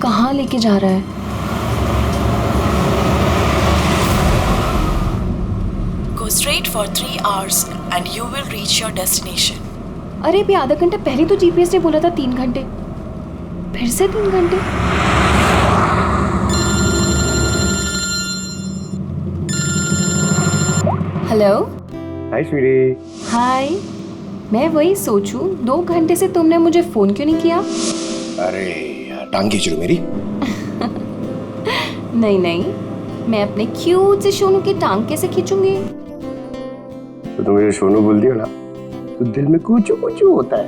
कहाँ लेके जा रहा है? Go straight for 3 hours and you will reach your destination. अरे अभी आधा घंटा पहले तो जीपीएस ने बोला था 3 घंटे, फिर से 3 घंटे। हेलो। हाय स्वीटी। हाय। मैं वही सोचूं 2 घंटे से तुमने मुझे फोन क्यों नहीं किया? अरे यार टांग खींच लो मेरी। नहीं, मैं अपने क्यूट से सोनू की टांग कैसे खींचूंगी? तो तुम मुझे सोनू बोल दिया ना तो दिल में कुचू कुचू होता है।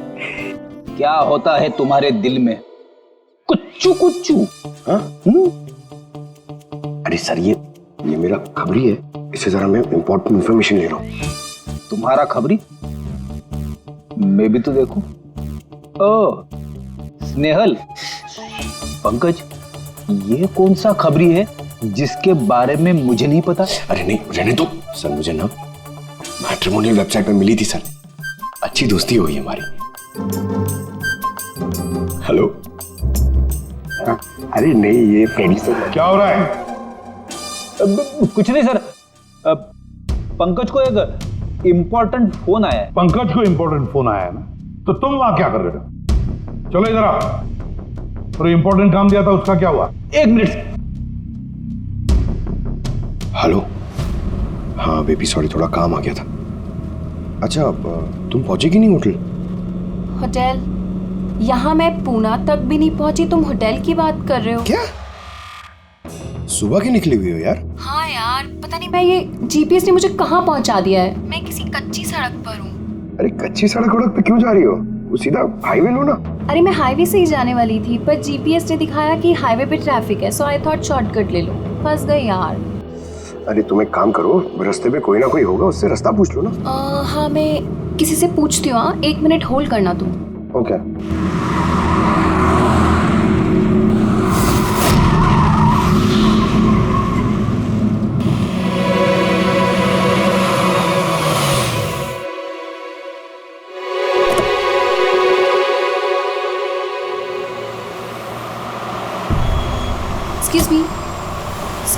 क्या होता है तुम्हारे दिल में? कुच्चू कुच्चू। हाँ? अरे सर ये मेरा खबरी है, इससे जरा मैं इंपॉर्टेंट इंफॉर्मेशन ले रहा हूँ। तुम्हारा खबरी? मैं भी तो देखूं। ओ स्नेहल, पंकज, ये कौन सा खबरी है जिसके बारे में मुझे नहीं पता? अरे नहीं रहने दो सर, मुझे ना मैट्रिमोनियल वेबसाइट पे मिली थी सर, अच्छी दोस्ती हुई हमारी। हेलो। हाँ, अरे नहीं ये फ्रेंड सर। क्या हो रहा है? कुछ नहीं सर, पंकज को एक इम्पोर्टेंट फोन आया है। पंकज को इम्पोर्टेंट फोन आया है ना, तो तुम वहां क्या कर रहे थे? चलो इधर आओ। और इम्पोर्टेंट काम दिया था उसका क्या हुआ? 1 मिनट। हेलो। हाँ बेबी सॉरी, थोड़ा काम आ गया था। अच्छा अब तुम पहुंचे कि नहीं होटल? होटल? यहाँ मैं पूना तक भी नहीं पहुंची, तुम होटल की बात कर रहे हो? क्या सुबह की निकली हुई हो यार? हाँ यार, पता नहीं मैं ये जीपीएस ने मुझे कहाँ पहुंचा दिया है। मैं किसी कच्ची सड़क पर हूँ। अरे कच्ची सड़क पे क्यों जा रही हो? वो सीधा हाईवे लो ना। अरे मैं हाईवे से ही जाने वाली थी, पर जीपीएस ने दिखाया कि हाईवे पे ट्रैफिक है, सो आई थॉट शॉर्टकट ले लो। फंस गई यार। अरे तुम एक काम करो, रास्ते पे कोई ना कोई होगा, उससे रास्ता पूछ लो ना। हाँ मैं किसी से पूछती हूँ। 1 मिनट होल्ड करना तुम। ओके।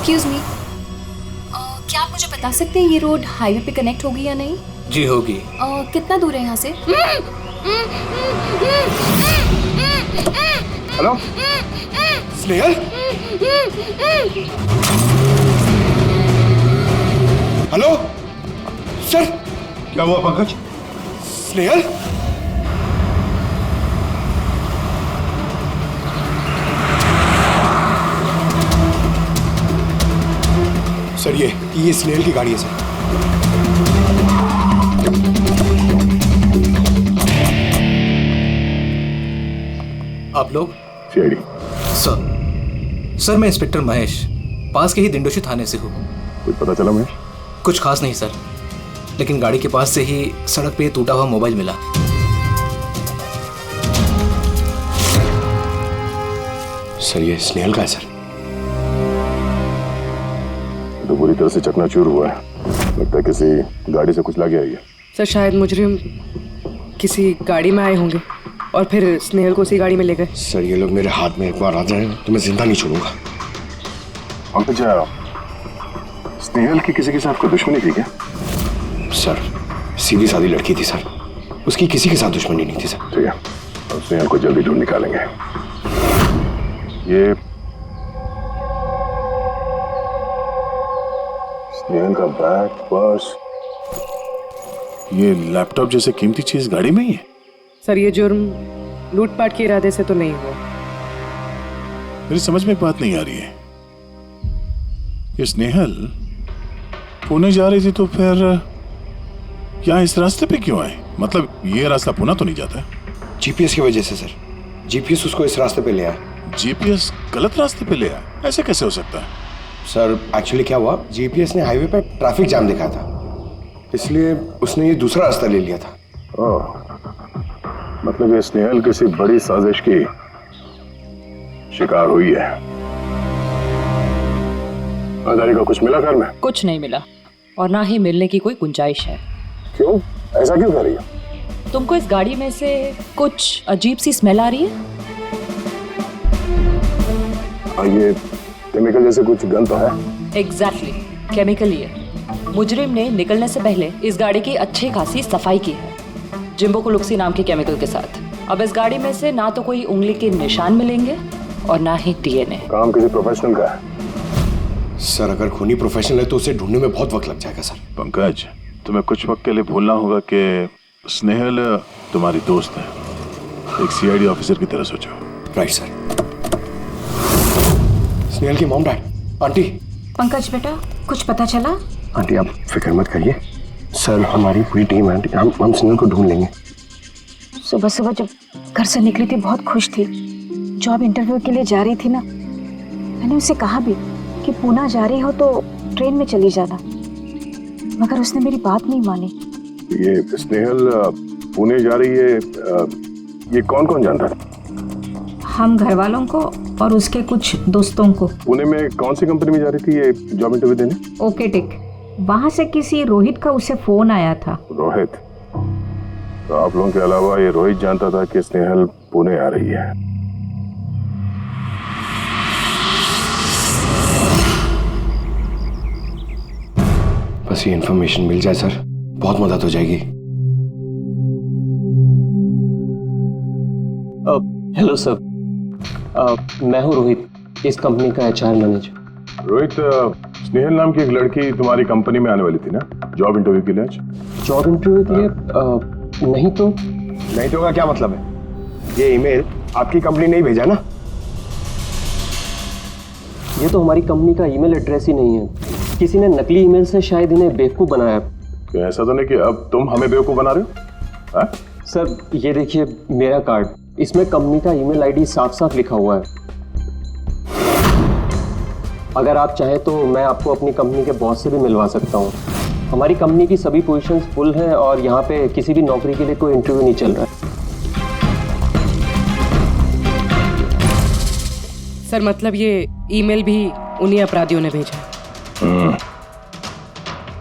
एक्सक्यूज मी, क्या आप मुझे बता सकते हैं ये रोड हाईवे पे कनेक्ट होगी या नहीं? जी होगी। कितना दूर है यहाँ से? हेलो स्नेहल। Hello sir. क्या हुआ पंकज? स्नेहल। सर ये स्नेहल की गाड़ी है सर। आप लोग? सीआईडी। सर मैं इंस्पेक्टर महेश, पास के ही दिंडोशी थाने से हूँ। कुछ पता चला महेश? कुछ खास नहीं सर, लेकिन गाड़ी के पास से ही सड़क पे टूटा हुआ मोबाइल मिला। सर ये स्नेहल का है सर। तो पूरी तरह से चकनाचूर हुआ है, लगता है किसी गाड़ी से कुचला गया है। सर शायद मुजरिम किसी गाड़ी में आए होंगे और फिर स्नेहल को उसी गाड़ी में ले गए। सर ये लोग मेरे हाथ में एक बार आ जाए तो मैं जिंदा नहीं छोड़ूंगा। पंकज, स्नेहल की किसी के साथ कोई दुश्मनी थी क्या? सर सीधी सादी लड़की थी सर, उसकी किसी के साथ दुश्मनी नहीं थी सर। ठीक है, अब स्नेहल को जल्दी ढूंढ निकालेंगे। ये स्नेहल का बैग, पर्स, ये लैपटॉप जैसे कीमती चीज गाड़ी में ही है। सर ये जुर्म लूटपाट के इरादे से तो नहीं हुआ। मेरी समझ में एक बात नहीं आ रही है, ये स्नेहल पुणे जा रही थी तो फिर यहाँ इस रास्ते पे क्यों आए? मतलब ये रास्ता पुणे तो नहीं जाता? जीपीएस की वजह से सर, जीपीएस उसको इस रास्ते पे ले आया। जीपीएस गलत रास्ते पे ले आया, ऐसे कैसे हो सकता है? सर एक्चुअली क्या हुआ, जीपीएस ने हाईवे पे ट्रैफिक जाम दिखाया था, इसलिए उसने ये दूसरा रास्ता ले लिया था। ओह, मतलब ये स्नेहल किसी बड़ी साजिश की शिकार हुई है। आजारी का कुछ मिला घर में? कुछ नहीं मिला और ना ही मिलने की कोई गुंजाइश है। क्यों, ऐसा क्यों कर रही है? तुमको इस गाड़ी में से कुछ अजीब सी स्मेल आ रही है? और ये केमिकल जैसे कुछ गन तो है? एग्जैक्टली, केमिकल ही है। मुजरिम ने निकलने से पहले इस गाड़ी की अच्छी खासी सफाई की है, जिम्बो कुलुक्सी नाम के केमिकल के साथ। अब इस गाड़ी में से ना तो कोई उंगली के निशान मिलेंगे और ना ही डीएनए। काम किसी प्रोफेशनल का है सर। अगर खूनी प्रोफेशनल है तो उसे ढूंढने में बहुत वक्त लग जाएगा सर। पंकज, तुम्हें कुछ वक्त के लिए भूलना होगा कि स्नेहल तुम्हारी दोस्त है। एक सीआईडी ऑफिसर की तरह सोचो। Right sir. स्नेहल की मॉम डैड, आंटी। पंकज बेटा, कुछ पता चला? आंटी आप फिक्र मत करिए सर, हमारी पूरी टीम है आंटी, हम स्नेहल को ढूंढ लेंगे। सुबह सुबह जब घर से निकली थी बहुत खुश थी। जॉब इंटरव्यू के लिए जा रही थी ना, मैंने उसे कहा भी कि पूना जा रही हो तो ट्रेन में चली जाना, मगर उसने मेरी बात नहीं मानी। ये स्नेहल पुणे जा रही है, ये कौन कौन जानता है? हम घर वालों को और उसके कुछ दोस्तों को। पुणे में कौन सी कंपनी में जा रही थी ये जॉब इंटरव्यू देने? ओके टिक। वहां से किसी रोहित का उसे फोन आया था। रोहित? तो आप लोगों के अलावा ये रोहित जानता था कि स्नेहल पुणे आ रही है। बस ये इन्फॉर्मेशन मिल जाए सर, बहुत मदद हो जाएगी। हेलो सर, मैं हूँ रोहित, इस कंपनी का एचआर मैनेजर। रोहित, स्नेहल नाम की एक लड़की तुम्हारी कंपनी में आने वाली थी ना जॉब इंटरव्यू के लिए आज? जॉब इंटरव्यू के लिए? नहीं तो। नहीं तो का क्या मतलब है? ये ईमेल आपकी कंपनी ने ही भेजा ना? ये तो हमारी कंपनी का ईमेल एड्रेस ही नहीं है, किसी ने नकली ईमेल से शायद इन्हें बेवकूफ़ बनाया। क्या ऐसा तो नहीं कि अब तुम हमें बेवकूफ़ बना रहे हो? सर ये देखिए मेरा कार्ड, इसमें कंपनी का ईमेल आईडी साफ साफ लिखा हुआ है। अगर आप चाहें तो मैं आपको अपनी कंपनी के बॉस से भी मिलवा सकता हूँ। हमारी कंपनी की सभी पोजीशंस फुल हैं और यहाँ पे किसी भी नौकरी के लिए कोई इंटरव्यू नहीं चल रहा है। सर मतलब ये ईमेल भी उन्हीं अपराधियों ने भेजा है।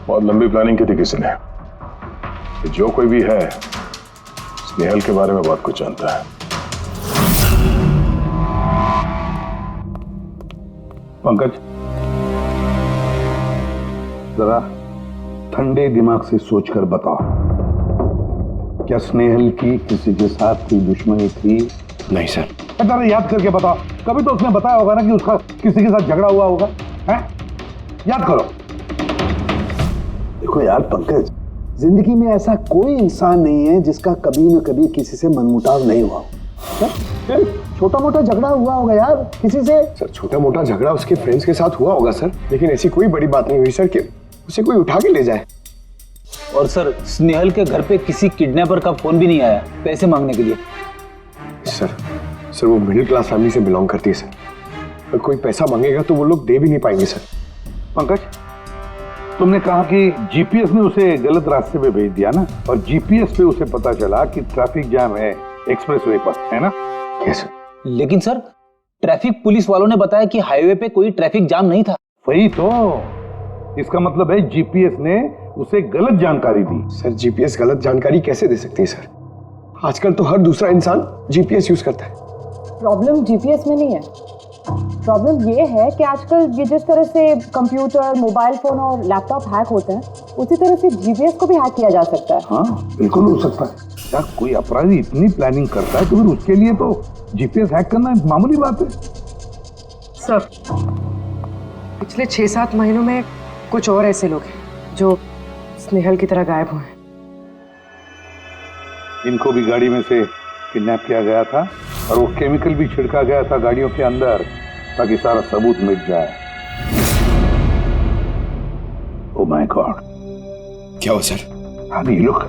बहुत लंबी प्लानिंग की थी किसी ने। जो कोई भी है स्नेहल के बारे में बहुत कुछ जानता है। पंकज, जरा ठंडे दिमाग से सोचकर बताओ, क्या स्नेहल की किसी के साथ कोई दुश्मनी थी? नहीं सर। जरा याद करके बताओ, कभी तो उसने बताया होगा ना कि उसका किसी के साथ झगड़ा हुआ होगा, हैं? याद करो। देखो यार पंकज, जिंदगी में ऐसा कोई इंसान नहीं है जिसका कभी न कभी किसी से मनमुटाव नहीं हुआ। छोटा मोटा झगड़ा हुआ होगा यार किसी से। सर छोटा मोटा झगड़ा उसके फ्रेंड्स के साथ हुआ होगा सर, लेकिन ऐसी कोई बड़ी बात नहीं हुई सर कि उसे कोई उठा के ले जाए। और सर स्नेहल के घर पे किसी किडनैपर का फोन भी नहीं आया पैसे मांगने के लिए। सर वो मिडिल क्लास फैमिली से बिलोंग करती है सर, अगर कोई पैसा मांगेगा तो वो लोग दे भी नहीं पाएंगे सर। पंकज, तुमने कहा कि जीपीएस ने उसे गलत रास्ते पे भेज दिया ना, और जीपीएस पे उसे पता चला कि ट्रैफिक जाम है एक्सप्रेसवे पर, है ना? यस। लेकिन सर ट्रैफिक पुलिस वालों ने बताया कि हाईवे पे कोई ट्रैफिक जाम नहीं था। वही तो, इसका मतलब है जीपीएस ने उसे गलत जानकारी दी। सर जीपीएस गलत जानकारी कैसे दे सकती है सर? आजकल तो हर दूसरा इंसान जीपीएस यूज करता है। प्रॉब्लम जीपीएस में नहीं है, प्रॉब्लम ये है कि आजकल ये जिस तरह से कंप्यूटर, मोबाइल फोन और लैपटॉप हैक होते हैं, उसी तरह से जीपीएस को भी हैक किया जा सकता है। हाँ बिल्कुल हो सकता है। क्या कोई अपराधी इतनी प्लानिंग करता है तो फिर उसके लिए तो जीपीएस हैक करना एक मामूली बात है। सर पिछले 6-7 महीनों में कुछ और ऐसे लोग हैं जो स्नेहल की तरह गायब हुए हैं। इनको भी गाड़ी में से किडनैप किया गया था और वो केमिकल भी छिड़का गया था गाड़ियों के अंदर ताकि सारा सबूत मिट जाए। ओह माय गॉड, क्या हुआ सर? अभी ये लोग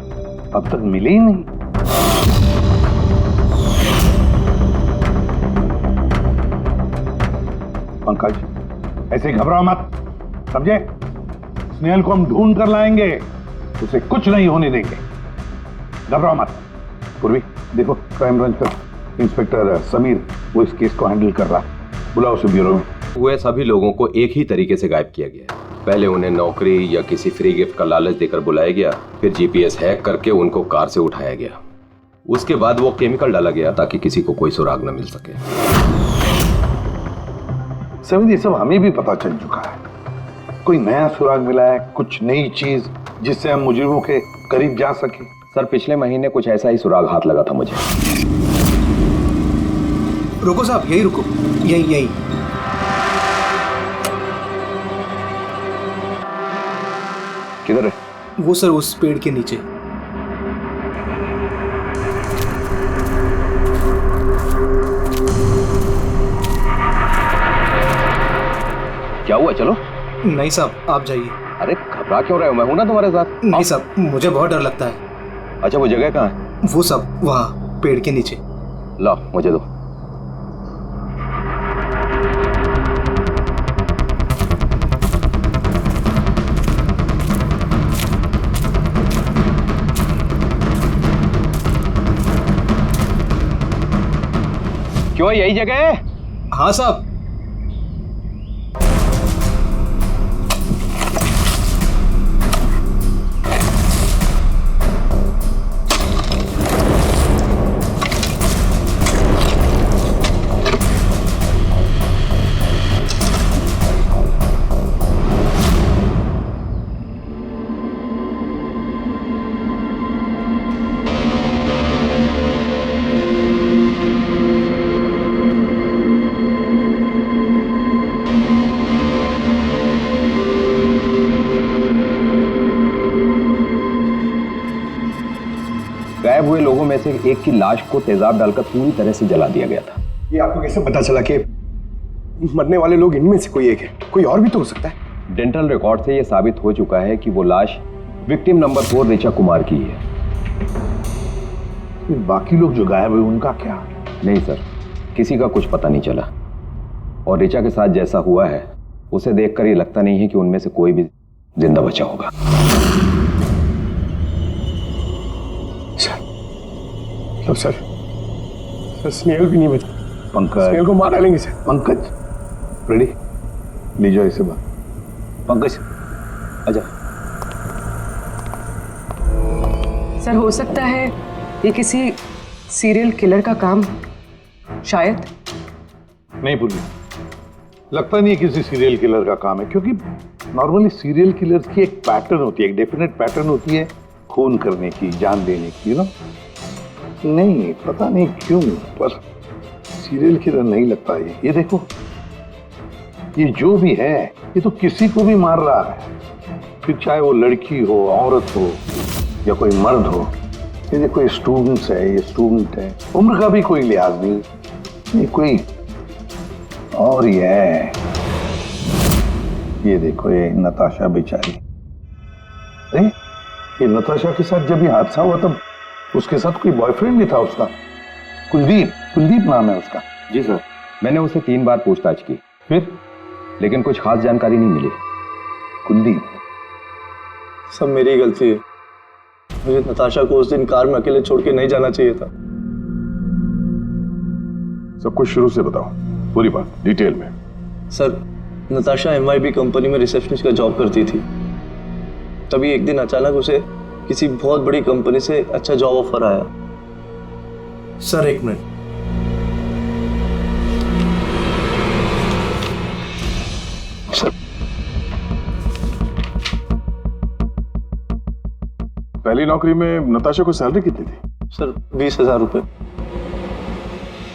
अब तक मिले ही नहीं। पंकज ऐसे घबराओ मत, समझे? स्नेहल को हम ढूंढ कर लाएंगे, उसे कुछ नहीं होने देंगे, घबराओ मत। पूर्वी देखो, क्राइम ब्रांच का इंस्पेक्टर समीर वो इस केस को हैंडल कर रहा, बुलाओ उसे ब्यूरो में। हुए सभी लोगों को एक ही तरीके से गायब किया गया। पहले उन्हें नौकरी या किसी फ्री गिफ्ट का लालच देकर बुलाया गया, फिर जीपीएस हैक करके उनको कार से उठाया गया। उसके बाद वो केमिकल डाला गया ताकि किसी को कोई सुराग न मिल सके। समीर, ये सब हमें भी पता चल चुका है। कोई नया सुराग मिला है, कुछ नई चीज जिससे हम मुजरिमों के करीब जा सके? सर पिछले महीने कुछ ऐसा ही सुराग हाथ लगा था मुझे। रुको साहब, यही रुको, यही। किधर है? वो सर उस पेड़ के नीचे। क्या हुआ? चलो। नहीं साहब, आप जाइए। अरे घबरा क्यों रहे हो? मैं हूं ना तुम्हारे साथ। नहीं साहब, मुझे बहुत डर लगता है। अच्छा वो जगह कहाँ है? वो साहब वहाँ पेड़ के नीचे। लो मुझे दो। क्यों यही जगह है? हाँ साहब। गायब हुए लोगों में से एक की लाश को तेजाब डालकर पूरी तरह से जला दिया गया था। ये आपको कैसे पता चला कि मरने वाले लोग इनमें से कोई एक है? कोई और भी तो हो सकता है। डेंटल रिकॉर्ड से यह साबित हो चुका है कि वो लाश विक्टिम नंबर 4 ऋचा कुमार की है। बाकी लोग जो गायब हुए उनका क्या? नहीं सर, किसी का कुछ पता नहीं चला। और ऋचा के साथ जैसा हुआ है उसे देखकर ये लगता नहीं है कि उनमें से कोई भी जिंदा बचा होगा। सर स्नेहल भी नहीं बचा। पंकज, स्नेहल को मार डालेंगे सर। पंकज रेडी, ले जाओ इसे बाहर। पंकज आजा। सर हो सकता है ये किसी सीरियल किलर का काम, शायद। नहीं पूर्वी, लगता नहीं है किसी सीरियल किलर का काम है, क्योंकि नॉर्मली सीरियल किलर्स की एक पैटर्न होती है, एक डेफिनेट पैटर्न होती है खून करने की, जान देने की, ना। नहीं पता नहीं क्यों, पर सीरियल किलर नहीं लगता ये देखो, ये जो भी है ये तो किसी को भी मार रहा है, फिर चाहे वो लड़की हो, औरत हो या कोई मर्द हो। ये देखो, ये स्टूडेंट्स है, ये स्टूडेंट है, उम्र का भी कोई लिहाज नहीं, ये कोई और ही है। ये देखो, ये नताशा बेचारी। अरे ये नताशा के साथ जब ये हादसा हुआ तब उसके साथ कोई बॉयफ्रेंड भी था उसका, कुलदीप नाम है उसका। जी सर, मैंने उसे 3 बार पूछताछ की, फिर लेकिन कुछ खास जानकारी नहीं मिली। कुलदीप? सब मेरी गलती है, मुझे नताशा को उस दिन कार में अकेले छोड़ के नहीं जाना चाहिए था। सब कुछ शुरू से बताओ, पूरी बात डिटेल में। सर, नताशा MYB कंपनी में रिसेप्शनिस्ट का जॉब करती थी। तभी एक दिन अचानक उसे किसी बहुत बड़ी कंपनी से अच्छा जॉब ऑफर आया। सर एक मिनट। सर, पहली नौकरी में नताशा को सैलरी कितनी थी? सर 20,000 रुपए।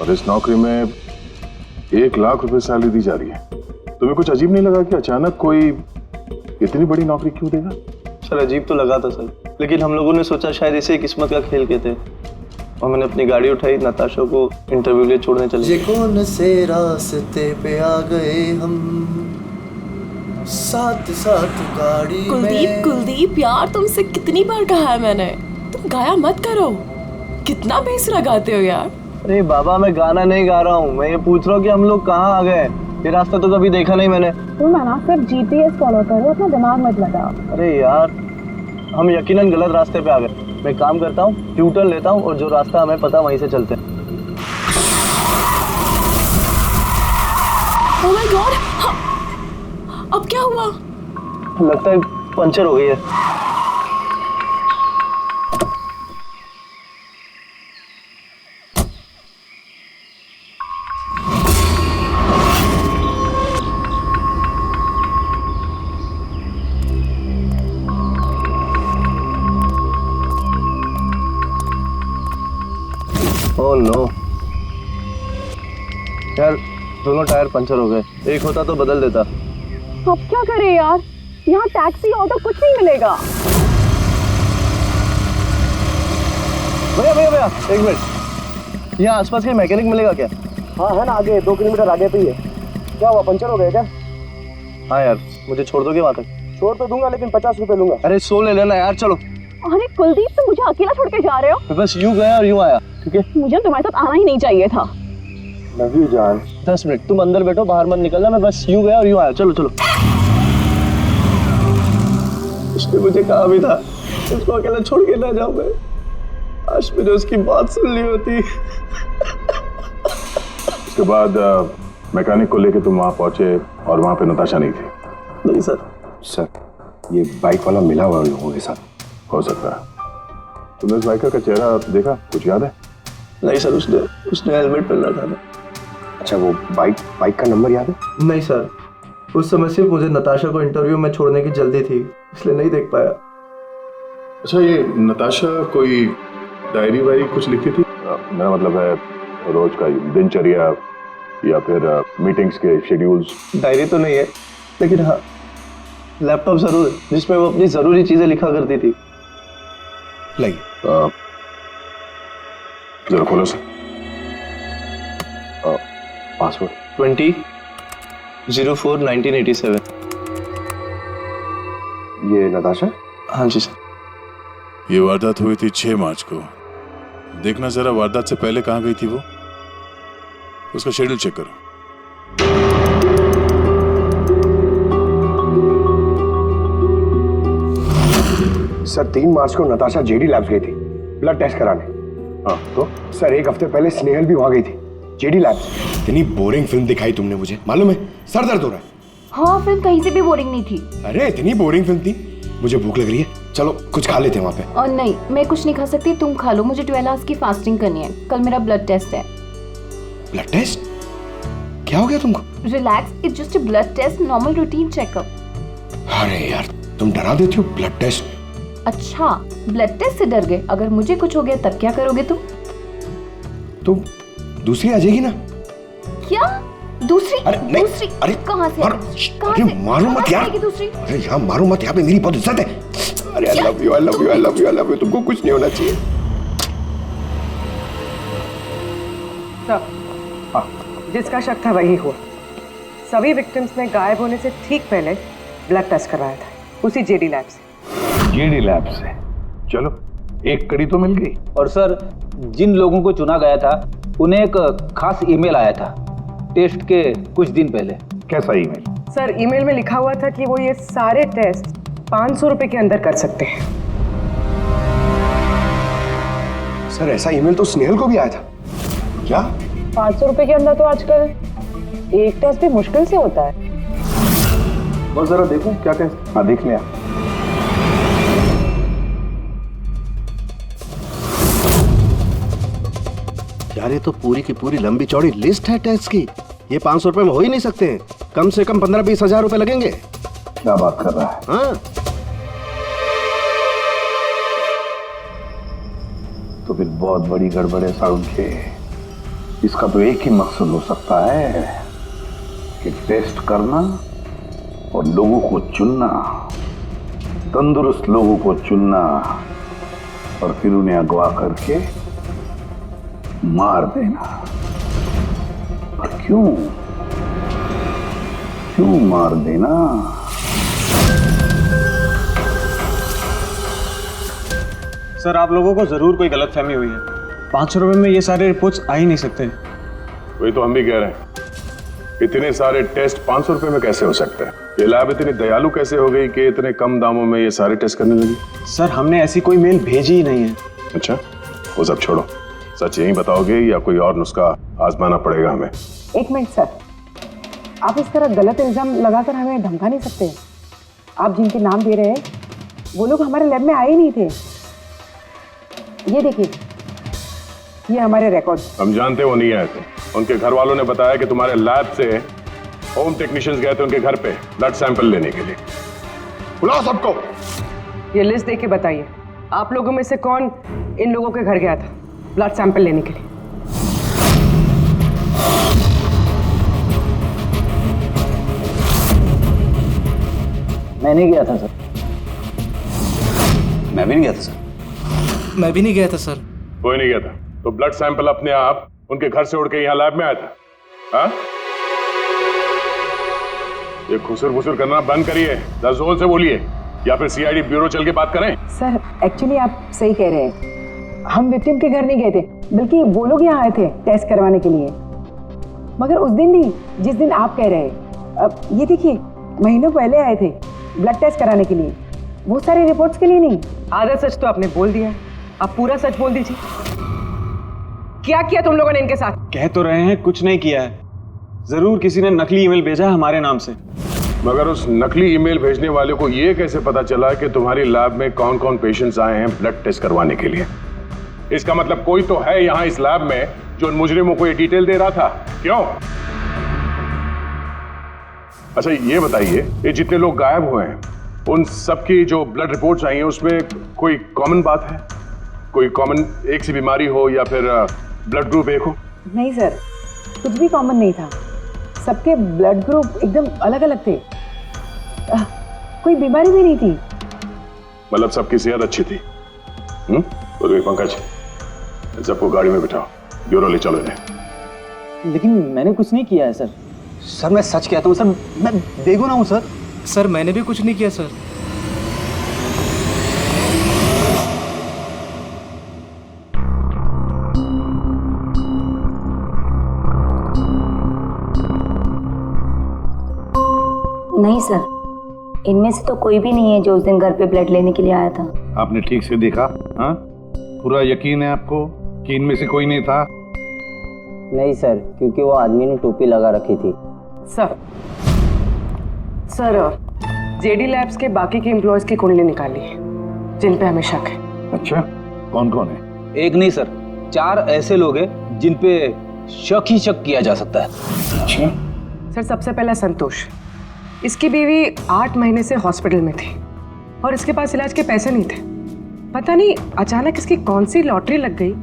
और इस नौकरी में 1 लाख रुपए सैलरी दी जा रही है। तुम्हें कुछ अजीब नहीं लगा कि अचानक कोई इतनी बड़ी नौकरी क्यों देगा? सर अजीब तो लगा था सर, लेकिन हम लोगों ने सोचा शायद इसे किस्मत का खेल कहते हैं, और मैंने अपनी गाड़ी उठाई, नताशा को इंटरव्यू के लिए छोड़ने चले। ये कौन से रास्ते पे आ गए हम, साथ साथ गाड़ी में। कुलदीप यार, तुमसे कितनी बार कहा है मैंने, तुम गाया मत करो, कितना बेसुरा गाते हो यार। अरे बाबा, मैं गाना नहीं गा रहा हूँ, मैं ये पूछ रहा हूँ कि हम लोग कहाँ आ गए। ये रास्ता तो कभी देखा नहीं मैंने। तुम ना सिर्फ GPS फॉलो करो, अपना दिमाग मत लगाओ। अरे यार, हम यकीनन गलत रास्ते पे आ गए। मैं काम करता हूँ, ट्यूटर लेता हूँ और जो रास्ता हमें पता वहीं से चलते हैं। ओह माय गॉड, अब क्या हुआ? लगता है पंचर हो गई है। ओह नो यार, दोनों टायर पंचर हो गए। एक होता तो बदल देता। अब क्या करें यार, यहाँ टैक्सी ऑटो कुछ नहीं मिलेगा। भैया भैया भैया, एक मिनट, यहाँ आसपास कहीं मैकेनिक मिलेगा क्या? हाँ है ना, आगे 2 किलोमीटर आगे पे ही है। क्या हुआ, पंचर हो गया क्या? हाँ यार, मुझे छोड़ दोगे वहाँ तक? छोड़ तो दूंगा, लेकिन 50 रुपए लूंगा। अरे 100 ले लेना यार, चलो। अरे कुलदीप, तुम मुझे अकेला छोड़ के जा रहे हो? मैं बस यूं गया और यूं आया, ठीक है? मुझे तुम्हारे साथ आना ही नहीं चाहिए था। लव यू जान। 10 मिनट तुम अंदर बैठो, बाहर मत निकलना। मैं बस यूं गया और यूं आया। चलो चलो। उसने मुझे कहा भी था उसको अकेला छोड़ के ना जाऊं मैं। आज मैंने उसकी बात सुन ली होती। उसके बाद मैकेनिक को लेके तुम वहां पहुंचे और वहां पे नताशा नहीं थी? नहीं सर। सर, ये बाइक वाला मिला हुआ लोगों के साथ। हो सकता है। तुमने उस बाइकर का चेहरा देखा, कुछ याद है? नहीं सर, उसने हेलमेट पहन रखा था। अच्छा, वो बाइक का नंबर याद है? नहीं सर, उस समय सिर्फ मुझे नताशा को इंटरव्यू में छोड़ने की जल्दी थी, इसलिए नहीं देख पाया। अच्छा, ये नताशा कोई डायरी वायरी कुछ लिखती थी? मेरा मतलब है रोज का दिनचर्या या फिर मीटिंग्स के शेड्यूल्स। डायरी तो नहीं है, लेकिन हाँ लैपटॉप जरूर है, जिसमें वो अपनी जरूरी चीजें लिखा करती थी। लाइए जरा खोलो सर। पासवर्ड 20/04/1987। ये नताशा? हाँ जी सर। ये वारदात हुई थी 6 मार्च को। देखना जरा वारदात से पहले कहाँ गई थी वो, उसका शेड्यूल चेक करो। सर, 3 मार्च को नताशा जेडी लैब्स गई थी ब्लड टेस्ट कराने। हाँ तो? सर, 1 हफ्ते पहले स्नेहल भी वहां गई थी जेडी लैब्स। इतनी बोरिंग फिल्म दिखाई तुमने मुझे, मालूम है? सर दर्द हो रहा है। हाँ, फिल्म कहीं से भी बोरिंग नहीं थी। अरे इतनी बोरिंग फिल्म थी। मुझे भूख लग रही है, चलो कुछ खा लेते हैं वहाँ पे। और नहीं, मैं कुछ नहीं खा सकती, तुम खा लो। मुझे 12 आवर्स की फास्टिंग करनी है, कल मेरा ब्लड टेस्ट है। Blood test? क्या हो गया तुमको? Relax, it's just a blood test, normal routine checkup. अरे यार, तुम डरा देती हो। Blood test? अच्छा, ब्लड टेस्ट से डर गए? अगर मुझे कुछ हो गया तब क्या करोगे तुम? तुम दूसरी आ जाएगी ना? क्या दूसरी? अरे नहीं, दूसरी? अरे कहाँ से? अरे मारो मत यार। दूसरी? अरे यहाँ मारो मत, यहाँ पे मेरी बहुत इज्जत है। अरे I love you, I love you, I love you, I love you. तुमको कुछ नहीं होना चाहिए। सब जिसका शक था वही हुआ। सभी विक्टिम्स ने गायब होने से ठीक पहले ब्लड टेस्ट करवाया था, उसी जेडी लैब से। जेडी लैब से? चलो, एक कड़ी तो मिल गई। और सर, जिन लोगों को चुना गया था उन्हें एक खास ईमेल आया था टेस्ट के कुछ दिन पहले। कैसा ईमेल? सर, ईमेल में लिखा हुआ था कि वो ये सारे टेस्ट 500 रुपए के अंदर कर सकते हैं। सर, ऐसा ईमेल तो स्नेहल को भी आया था। क्या 500 रुपए के अंदर तो आजकल एक टेस्ट भी मुश्किल से होता है। बस जरा देखो क्या कहते। हाँ, देख लिया। यार, ये तो पूरी की पूरी लंबी चौड़ी लिस्ट है टेस्ट की। ये 500 रुपए में हो ही नहीं सकते हैं। कम से कम 15-20 हजार रुपए लगेंगे। क्या बात कर रहा है? हाँ, तो फिर बहुत बड़ी गड़बड़ है सारुण के। इसका तो एक ही मकसद हो सकता है कि टेस्ट करना और लोगों को चुनना, तंदुरुस्त लोगों को चुनना और फिर उन्हें अगवा करके मार देना। पर क्यों मार देना? सर, आप लोगों को जरूर कोई गलतफहमी हुई है। 500 रुपए में ये सारे रिपोर्ट्स आ ही नहीं सकते। वही तो हम भी कह रहे हैं, इतने सारे टेस्ट 500 रुपए में कैसे हो सकते हैं? ये लैब इतनी दयालु कैसे हो गई कि इतने कम दामों में ये सारे टेस्ट करने लगी? सर, हमने ऐसी कोई मेल भेजी ही नहीं है। अच्छा, वो सब छोड़ो, सच यही बताओगे या कोई और नुस्खा आजमाना पड़ेगा हमें? एक मिनट सर, आप इस तरह गलत इल्जाम लगाकर हमें धमका नहीं सकते। आप जिनके नाम दे रहे हैं वो लोग हमारे लैब में आए ही नहीं थे। ये देखिए, ये हमारे रिकॉर्ड। हम जानते वो नहीं आए थे। उनके घर वालों ने बताया कि तुम्हारे लैब से होम टेक्नीशियंस गए थे उनके घर पे ब्लड सैंपल लेने के लिए। बुलाओ सबको। ये लिस्ट देख के बताइए, आप लोगों में से कौन इन लोगों के घर गया था ब्लड सैंपल लेने के लिए? मैं नहीं गया था सर। मैं भी नहीं गया था सर। मैं भी नहीं गया था सर। कोई नहीं गया था तो ब्लड सैंपल अपने आप उनके घर से उड़ के यहाँ लैब में आया था? हाँ? ये खुसुर करना बंद करिए, जोर से बोलिए, या फिर सीआईडी ब्यूरो चल के बात करें। सर एक्चुअली आप सही कह रहे हैं, हम विक्टिम के घर नहीं गए थे, बल्कि वो लोग यहाँ आए थे टेस्ट करवाने के लिए। मगर उस दिन नहीं जिस दिन आप कह रहे हैं। अब ये देखिए, महीनों पहले आए थे ब्लड टेस्ट कराने के लिए, वो सारे रिपोर्ट्स के लिए नहीं। आधा सच तो आपने बोल दिया, अब पूरा सच बोल दीजिए। क्या किया तुम लोगों ने इनके साथ? कह तो रहे हैं कुछ नहीं किया है, जरूर किसी ने नकली ईमेल भेजा है हमारे नाम से। मगर उस नकली ईमेल भेजने वाले को ये कैसे पता चला कि तुम्हारी लैब में कौन कौन पेशेंट्स आए हैं ब्लड टेस्ट करवाने के लिए? इसका मतलब कोई तो है यहाँ इस लैब में जो उन मुजरिमों को ये डिटेल दे रहा था, क्यों? अच्छा ये बताइए, ये जितने लोग गायब हुए हैं उन सबकी जो ब्लड रिपोर्ट्स आई हैं उसमें कोई कॉमन बात है? कोई कॉमन एक सी बीमारी हो या फिर ब्लड ग्रुप एक हो? नहीं सर, कुछ भी कॉमन नहीं था, सबके ब्लड ग्रुप एकदम अलग अलग थे। कोई बीमारी भी नहीं थी। मतलब सबकी सेहत अच्छी थी? तो पंकज, सबको गाड़ी में बिठाओ, ब्यूरो ले चलो इन्हें। लेकिन मैंने कुछ नहीं किया है सर। सर मैं सच कहता हूँ सर, मैं बेगुनाह हूँ सर। सर मैंने भी कुछ नहीं किया सर। नहीं सर, इनमें से तो कोई भी नहीं है जो उस दिन घर पे ब्लड लेने के लिए आया था। आपने ठीक से देखा? हाँ, पूरा यकीन है आपको कि इनमें से कोई नहीं था? नहीं सर, क्योंकि वो आदमी ने टोपी लगा रखी थी। सर जेडी लैब्स के बाकी के एम्प्लॉयज की कुंडली निकाली है जिन पे हमें शक है। अच्छा, कौन कौन है? एक नहीं सर, 4 ऐसे लोग हैं जिन पे शक ही शक किया जा सकता है। अच्छा सर, सबसे पहला संतोष, इसकी बीवी 8 महीने से हॉस्पिटल में थी और इसके पास इलाज के पैसे नहीं थे। पता नहीं अचानक इसकी कौन सी लॉटरी लग गई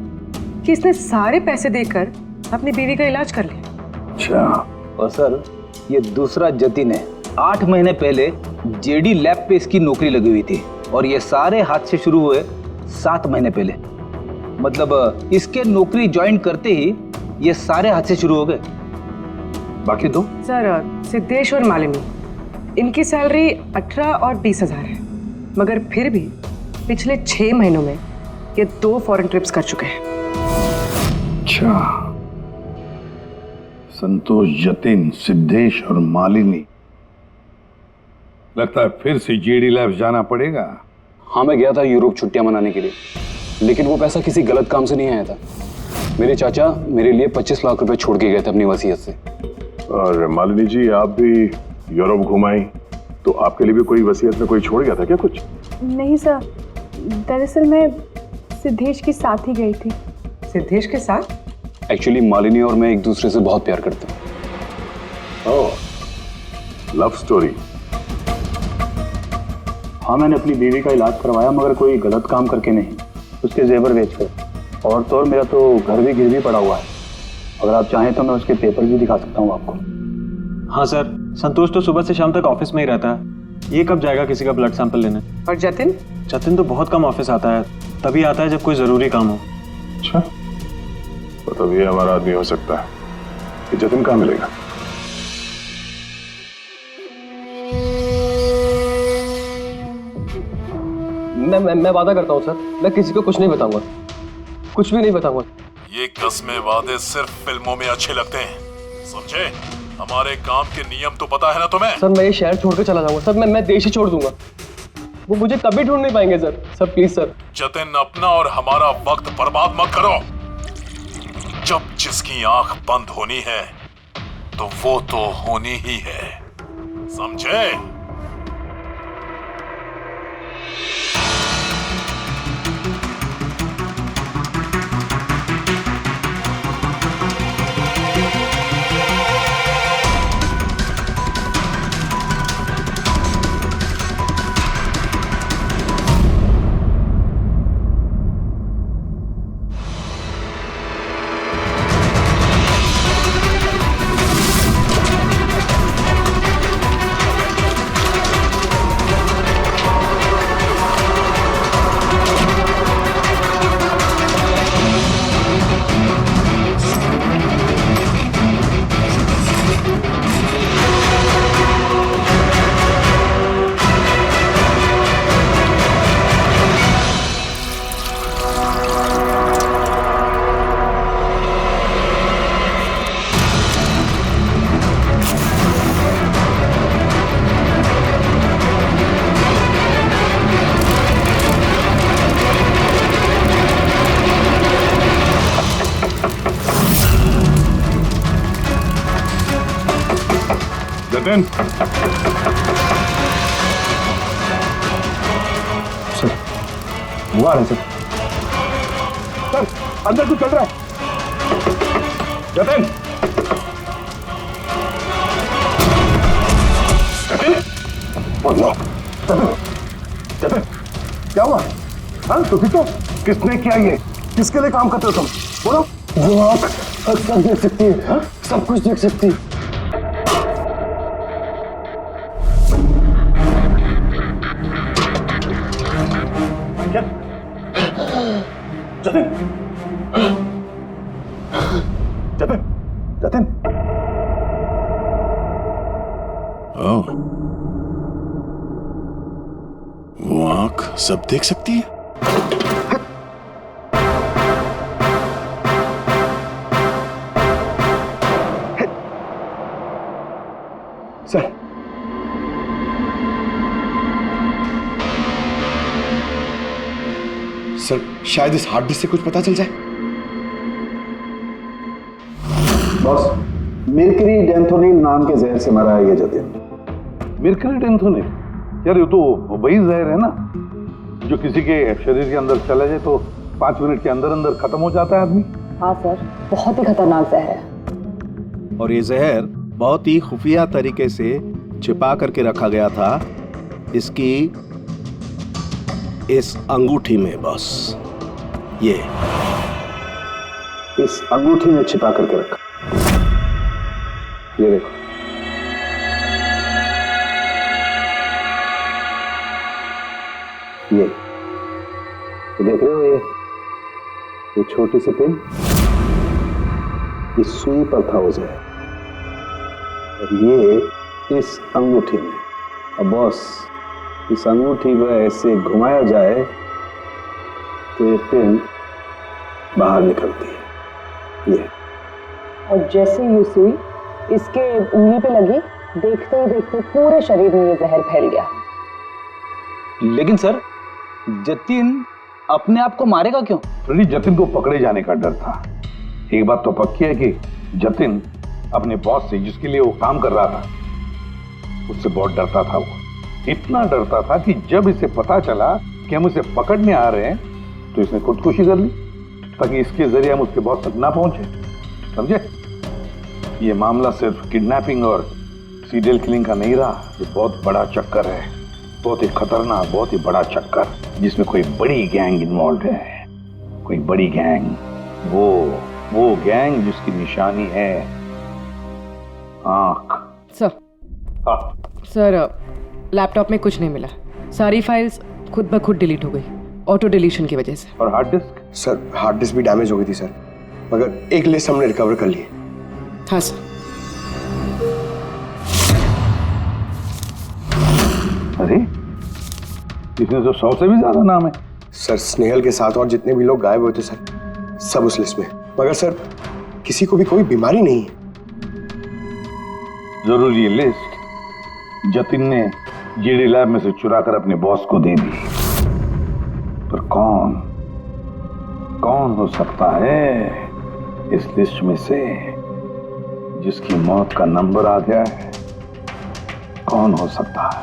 कि इसने सारे पैसे देकर अपनी बीवी का इलाज कर लिया। अच्छा। और सर ये दूसरा जतिन है, 8 महीने पहले जेडी लैब पे इसकी नौकरी लगी हुई थी और ये सारे हादसे शुरू हुए 7 महीने पहले। मतलब इसके नौकरी ज्वाइन करते ही ये सारे हादसे शुरू हो गए। बाकी 2? सर सिद्धेश और मालिनी, इनकी सैलरी 18 और 20 हजार है, मगर फिर भी पिछले 6 महीनों में ये 2 फॉरेन ट्रिप्स कर चुके हैं। अच्छा, संतोष, जतिन, सिद्धेश और मालिनी, लगता है फिर से जेडी लैब्स जाना पड़ेगा। हाँ, मैं गया था यूरोप छुट्टियां मनाने के लिए, लेकिन वो पैसा किसी गलत काम से नहीं आया था। मेरे चाचा मेरे लिए 25 लाख रुपए छोड़ के गए थे अपनी वसीयत से। और मालिनी जी, आप भी यूरोप घुमाई, तो आपके लिए भी कोई वसीयत में कोई छोड़ गया था क्या कुछ? नहीं सर, दरअसल मैं सिद्धेश के साथ ही गई थी। सिद्धेश के साथ? एक्चुअली मालिनी और मैं एक दूसरे से बहुत प्यार करते हैं। ओह, लव स्टोरी। हाँ, मैंने अपनी बीवी का इलाज करवाया, मगर कोई गलत काम करके नहीं, उसके जेवर बेचकर। और तो और मेरा तो घर भी गिरवी पड़ा हुआ है, अगर आप चाहें तो मैं उसके पेपर भी दिखा सकता हूँ आपको। हाँ सर, संतोष तो सुबह से शाम तक ऑफिस में ही रहता है, ये कब जाएगा किसी का ब्लड सैंपल लेने? और जतिन? जतिन तो बहुत कम ऑफिस आता है, तभी आता है जब कोई जरूरी काम हो। अच्छा, तो तब ये हमारा आदमी हो सकता है। ये जतिन कहाँ मिलेगा? मैं वादा करता हूँ सर, मैं किसी को कुछ नहीं बताऊंगा, कुछ भी नहीं बताऊंगा। ये कस्में वादे सिर्फ फिल्मों में अच्छे लगते हैं, समझे? हमारे काम के नियम तो पता है ना तुम्हें? सर मैं ये शहर छोड़ के चला जाऊंगा सर, मैं देश ही छोड़ दूंगा, वो मुझे कभी ढूंढ नहीं पाएंगे सर प्लीज सर। जतिन, अपना और हमारा वक्त बर्बाद मत करो। जब जिसकी आंख बंद होनी है तो वो तो होनी ही है, समझे? जतिन, सर वो आ रहे सर। सर अंदर कुछ चल रहा है। जतिन, जतिन, जतिन, क्या हुआ? हाँ तो ठीक हो? किसने किया ये? किसके लिए काम करते हो तुम? बोलो। वो आँख सब देख सकती है, हाँ? सब कुछ देख सकती है। जतिन, जतिन, जतिन। ओह, वो आंख सब देख सकती है। सर सर शायद इस हार्ड डिस्क से कुछ पता चल जाए। बॉस, मिर्करी डेंथोनिल नाम के जहर से मरा है ये जतिन। मिर्करी डेंथोनिल? यार ये तो वही जहर है ना जो किसी के शरीर के अंदर चला जाए तो 5 मिनट के अंदर अंदर खत्म हो जाता है आदमी। हाँ सर, बहुत ही खतरनाक जहर है। और ये जहर बहुत ही खुफिया तरीके से छिपा करके रखा गया था इसकी इस अंगूठी में। बॉस, ये इस अंगूठी में छिपा करके रखा। ये देखो, ये देख रहे हो? ये छोटी सी पिन, इस सुई पर था उसे, और ये इस अंगूठी में। अब बॉस, इस अंगूठी को ऐसे घुमाया जाए तो ये पिन बाहर निकलती है। ये और जैसे ये सुई इसके उंगली पे लगी, देखते ही देखते पूरे शरीर में ये जहर फैल गया। लेकिन सर, जतिन अपने आप को मारेगा क्यों? फ्रेडी, जतिन को पकड़े जाने का डर था। एक बात तो पक्की है कि जतिन अपने बॉस से, जिसके लिए वो काम कर रहा था, उससे बहुत डरता था। वो इतना डरता था कि जब इसे पता चला कि हम उसे पकड़ने आ रहे हैं तो इसने खुदकुशी कर ली ताकि इसके जरिए हम उसके बॉस तक ना पहुंचे। समझे? ये मामला सिर्फ किडनैपिंग और सीरियल किलिंग का नहीं रहा, ये बहुत बड़ा चक्कर है, बहुत ही खतरनाक, बहुत ही बड़ा चक्कर, जिसमें कोई बड़ी गैंग इन्वॉल्व है। कोई बड़ी गैंग, वो गैंग जिसकी निशानी है आंख। सर, सर लैपटॉप में कुछ नहीं मिला। सारी फाइल्स खुद ब खुद डिलीट हो गई, ऑटो डिलीशन की वजह से। और hard disk? Sir hard disk भी डैमेज हो गई थी सर, मगर एक लिस्ट हमने रिकवर कर ली है। हाँ सर। अरे, इसमें तो 100 से भी ज्यादा नाम है। सर स्नेहल के साथ और जितने भी लोग गायब हुए थे सर, सब उस लिस्ट में। मगर सर किसी को भी कोई बीमारी नहीं है। जरूर ये लिस्ट जतिन ने जीडी लैब में से चुरा कर अपने बॉस को दे दी। पर कौन हो सकता है इस लिस्ट में से जिसकी मौत का नंबर आ गया है? कौन हो सकता है?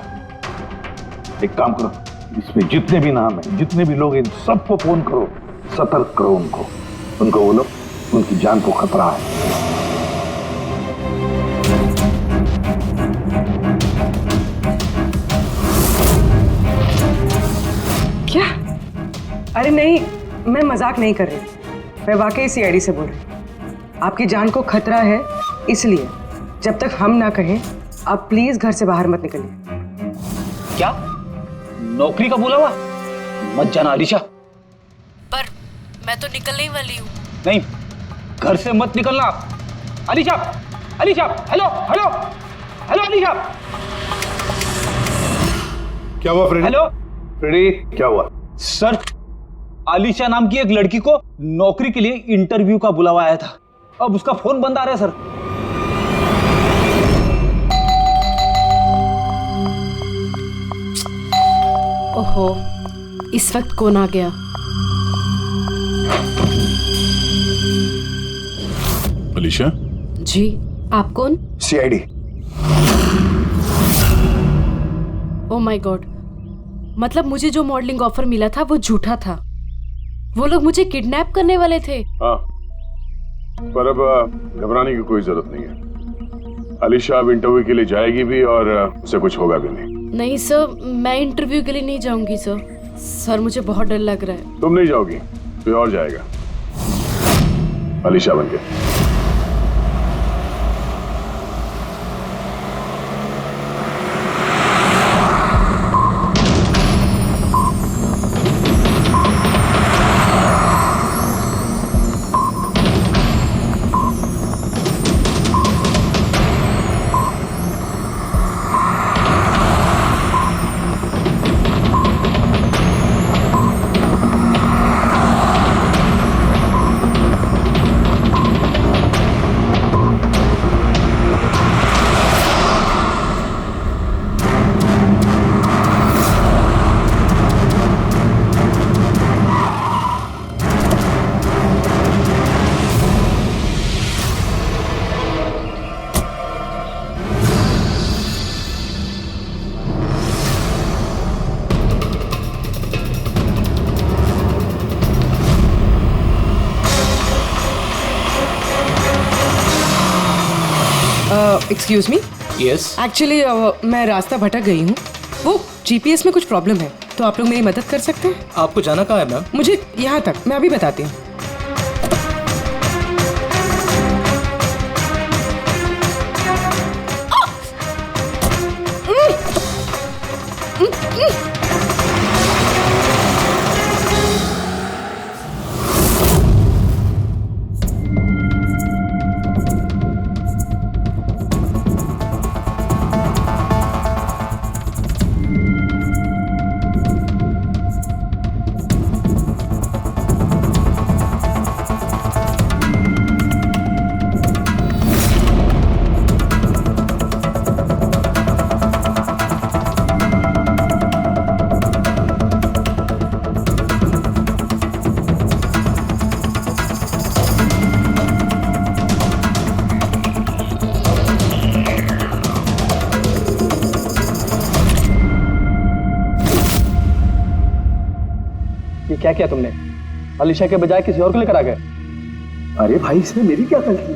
एक काम करो, इसमें जितने भी नाम है, जितने भी लोग हैं, सबको फोन करो, सतर्क करो उनको बोलो उनकी जान को खतरा है। क्या? अरे नहीं, मैं मजाक नहीं कर रही, मैं वाकई सीआईडी से बोल रही। आपकी जान को खतरा है, इसलिए जब तक हम ना कहें आप प्लीज घर से बाहर मत निकलिए। क्या नौकरी का बोला हुआ? मत जाना अलीशा। पर मैं तो निकलने ही वाली हूँ। नहीं, घर से मत निकलना। Alisha, Alisha, hello hello hello Alisha. क्या हुआ फ्रेडी? हेलो फ्रेडी, क्या हुआ? सर, आलिशा नाम की एक लड़की को नौकरी के लिए इंटरव्यू का बुलावा आया था। अब उसका फोन बंद आ रहा है सर। ओहो, इस वक्त कौन आ गया? अलीशा? जी, आप कौन? सीआईडी। ओह माय गॉड, मतलब मुझे जो मॉडलिंग ऑफर मिला था वो झूठा था। वो लोग मुझे किडनैप करने वाले थे। हाँ, पर अब घबराने की कोई जरूरत नहीं है। अलीशा अब इंटरव्यू के लिए जाएगी भी और उसे कुछ होगा भी नहीं। नहीं सर, मैं इंटरव्यू के लिए नहीं जाऊंगी सर। सर मुझे बहुत डर लग रहा है। तुम नहीं जाओगी, कोई और जाएगा अलीशा बनके। Excuse me. यस। एक्चुअली मैं रास्ता भटक गई हूँ। वो जीपीएस में कुछ प्रॉब्लम है, तो आप लोग मेरी मदद कर सकते हैं? आपको जाना कहाँ है मैम? मुझे यहाँ तक, मैं अभी बताती हूँ। क्या किया तुमने? अलीशा के बजाय किसी और को लेकर आ गए? अरे भाई, इसमें मेरी क्या गलती?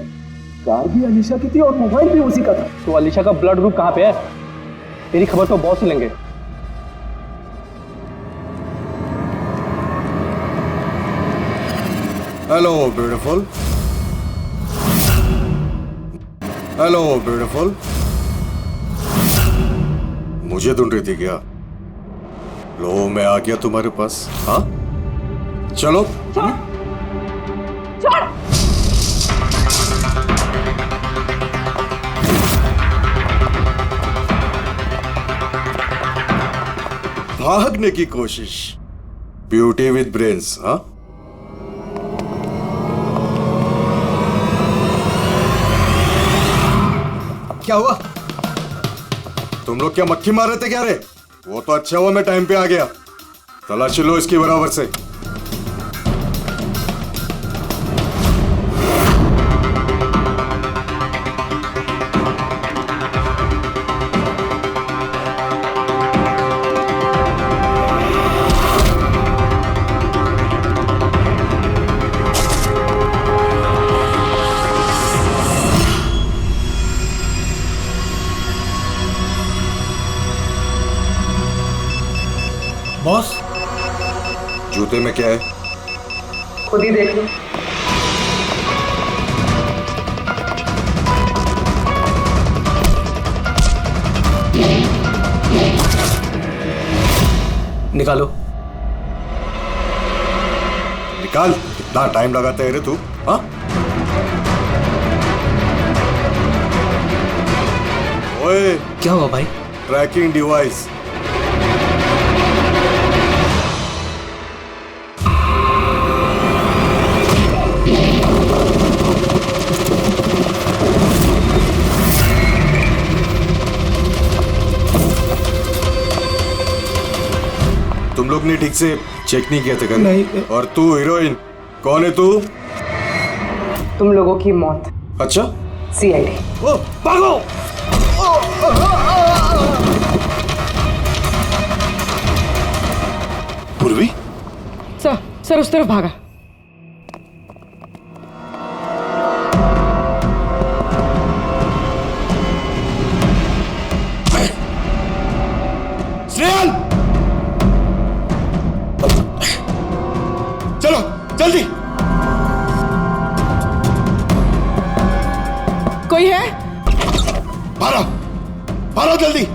कार भी अलीशा की थी और मोबाइल भी उसी का था। तो अलीशा का ब्लड ग्रुप कहाँ पे है? तेरी खबर तो बॉस ही लेंगे। Hello beautiful. Hello beautiful. मुझे ढूंढ रही थी क्या? लो, मैं आ गया तुम्हारे पास। हाँ, चलो। भागने की कोशिश। Beauty with brains. हाँ, क्या हुआ? तुम लोग क्या मक्खी मार रहे थे क्या? रे, वो तो अच्छा हुआ मैं टाइम पे आ गया। तलाशी लो इसकी बराबर से। बॉस, जूते में क्या है? खुद ही देख लो। निकालो। निकाल। कितना टाइम लगाता है रे तू? हाँ, ओए, क्या हुआ भाई? Tracking device. तुम लोग ने ठीक से चेक नहीं किया था क्या? नहीं। और तू हीरोइन, कौन है तू? तुम लोगों की मौत। अच्छा, सीआईडी। ओ, भागो! पूर्वी? सर उस तरफ भागा। स्नेहल, चलो जल्दी। कोई है? भारो जल्दी।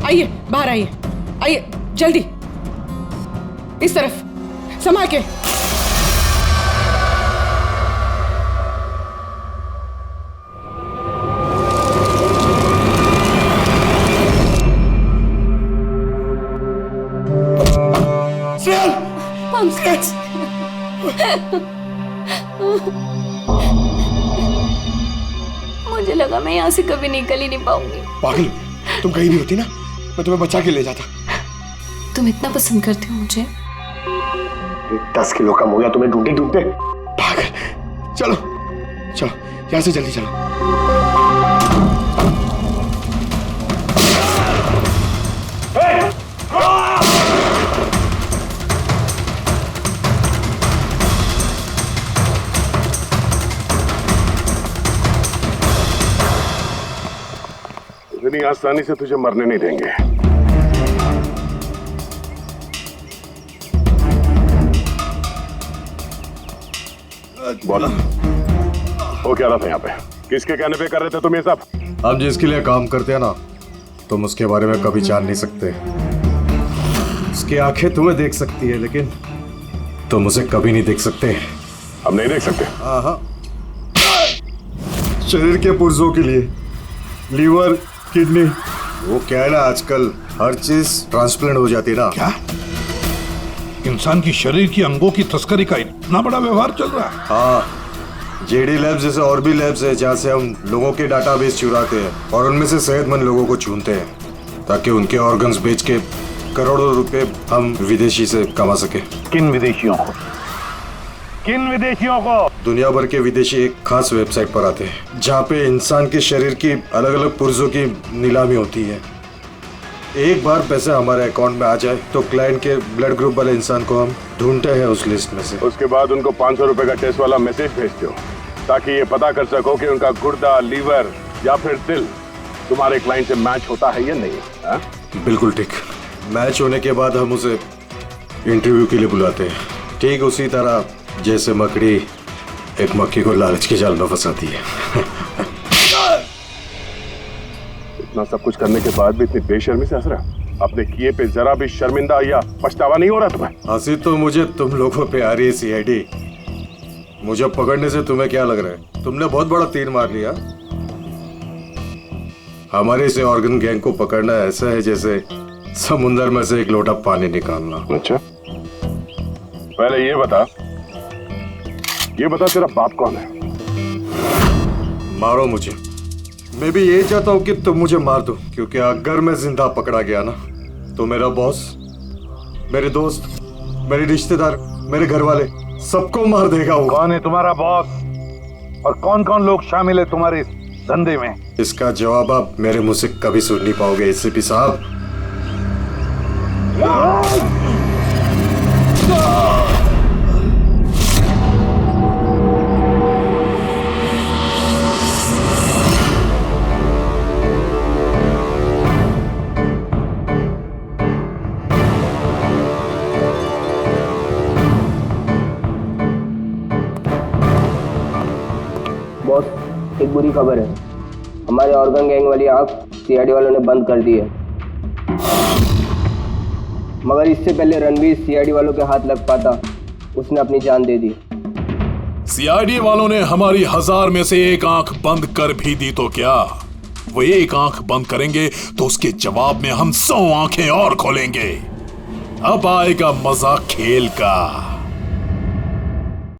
आइए, बाहर आइए, आइए जल्दी, इस तरफ, संभाल के। मुझे लगा मैं यहाँ से कभी निकल ही नहीं पाऊंगी। पागल, तुम कहीं भी होती ना, मैं तुम्हें बचा के ले जाता। तुम इतना पसंद करते हो मुझे? 10 किलो कम हो गया तुम्हें ढूंढते ढूंढते। पागल, चलो चलो यहाँ से जल्दी चलो। इतनी आसानी से तुझे मरने नहीं देंगे। बोला, वो क्या रहा था यहाँ पे? किसके कहने पे कर रहे थे तुम ये सब? हम जिसके लिए काम करते हैं ना, तुम उसके बारे में कभी जान नहीं सकते। उसकी आंखें तुम्हें देख सकती है, लेकिन तुम उसे कभी नहीं देख सकते। हम नहीं देख सकते? हाँ, शरीर के पुर्जों के लिए लीवर, किडनी, वो क्या है ना, आजकल हर चीज ट्रांसप्लांट हो जाती है ना। क्या इंसान की शरीर की अंगों की तस्करी का इतना बड़ा व्यवहार चल रहा है? हाँ, जेडी लैब्स जैसे और भी लैब्स है जहाँ से हम लोगों के डाटाबेस चुराते हैं और उनमें से सेहतमंद लोगों को चुनते हैं ताकि उनके ऑर्गन्स बेच के करोड़ों रुपए हम विदेशी से कमा सके। किन विदेशियों को? किन विदेशियों को? दुनिया भर के विदेशी एक खास वेबसाइट पर आते हैं जहाँ पे इंसान के शरीर की अलग अलग पुर्जों की नीलामी होती है। एक बार पैसे हमारे अकाउंट में आ जाए तो क्लाइंट के ब्लड ग्रुप वाले इंसान को हम ढूंढते हैं उस लिस्ट में से। उसके बाद उनको 500 रुपए का टेस्ट वाला मैसेज भेजते हो ताकि ये पता कर सको कि उनका गुर्दा, लीवर या फिर दिल तुम्हारे क्लाइंट से मैच होता है या नहीं। हा? बिल्कुल ठीक। मैच होने के बाद हम उसे इंटरव्यू के लिए बुलाते हैं, ठीक उसी तरह जैसे मकड़ी एक मक्खी को लालच के जाल में फंसाती है। इतना सब कुछ करने के बाद भी इतनी बेशर्मी से हंस रहा? अपने किए पे जरा भी शर्मिंदा या पछतावा नहीं हो रहा तुम्हें? हंसी तो मुझे तुम लोगों पे आ रही है सीआईडी। मुझे पकड़ने से तुम्हें क्या लग रहा है? तुमने बहुत बड़ा तीर मार लिया। हमारे से ऑर्गन गैंग को पकड़ना ऐसा है जैसे समुंदर में से एक लोटा पानी निकालना। अच्छा, पहले ये बता तेरा बाप कौन है? मारो मुझे। मैं भी यही चाहता हूँ कि तुम मुझे मार दो, क्योंकि अगर मैं जिंदा पकड़ा गया ना तो मेरा बॉस, मेरे दोस्त, मेरे रिश्तेदार, मेरे घर वाले सबको मार देगा वो। कौन है तुम्हारा बॉस और कौन कौन लोग शामिल है तुम्हारे इस धंधे में? इसका जवाब आप मेरे मुंह से कभी सुन नहीं पाओगे एसीपी साहब। बॉस, एक बुरी खबर है। हमारे ऑर्गन गैंग वाली आग सीआईडी वालों ने बंद कर दी है, मगर इससे पहले रणवीर सीआईडी वालों के हाथ लग पाता, उसने अपनी जान दे दी। सीआईडी वालों ने हमारी 1000 में से एक आंख बंद कर भी दी तो क्या, वो एक आंख बंद करेंगे तो उसके जवाब में हम 100 आंखें और खोलेंगे। अब आएगा मजा खेल का।